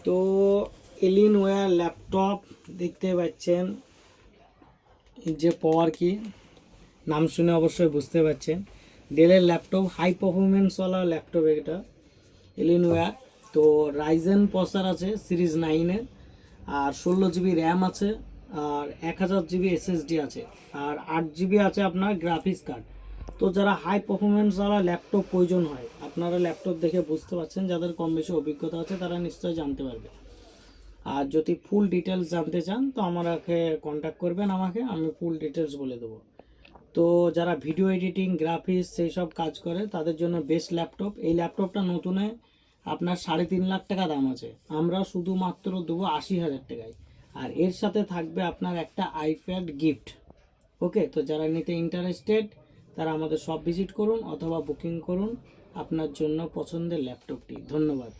তো এলিনওয়্যার ল্যাপটপ দেখতে পাচ্ছেন, যে পাওয়ার কি নাম শুনে অবশ্যই বুঝতে পারছেন। ডেলের ল্যাপটপ, হাই পারফরমেন্সওয়ালা ল্যাপটপ এটা এলিনওয়্যার। তো রাইজেন প্রসেসর আছে সিরিজ 9-এর, আর 16 জিবি র্যাম আছে, আর 1000 জিবি এসএসডি আছে, আর 8 জিবি আছে আপনার গ্রাফিক্স কার্ড। তো যারা হাই পারফরমেন্সওয়ালা ল্যাপটপ প্রয়োজন হয়, আপনারা ল্যাপটপ দেখে বুঝতে পারছেন, যাদের কম বেশি অভিজ্ঞতা আছে তারা নিশ্চয়ই জানতে পারবে। আর যদি ফুল ডিটেলস জানতে চান তো আমাকে কন্ট্যাক্ট করবেন, আমি ফুল ডিটেলস বলে দেবো। তো যারা ভিডিও এডিটিং, গ্রাফিক্স সেই সব কাজ করে তাদের জন্য বেস্ট ল্যাপটপ। এই ল্যাপটপটা নতুনে আপনার 3.5 লাখ টাকা দাম আছে, আমরা শুধুমাত্র দেবো 80,000 টাকায়। আর এর সাথে থাকবে আপনার একটা আইপ্যাড গিফট। ওকে, তো যারা নিতে ইন্টারেস্টেড তারা আমাদের শপ ভিজিট করুন অথবা বুকিং করুন আপনার জন্য পছন্দের ল্যাপটপটি। ধন্যবাদ।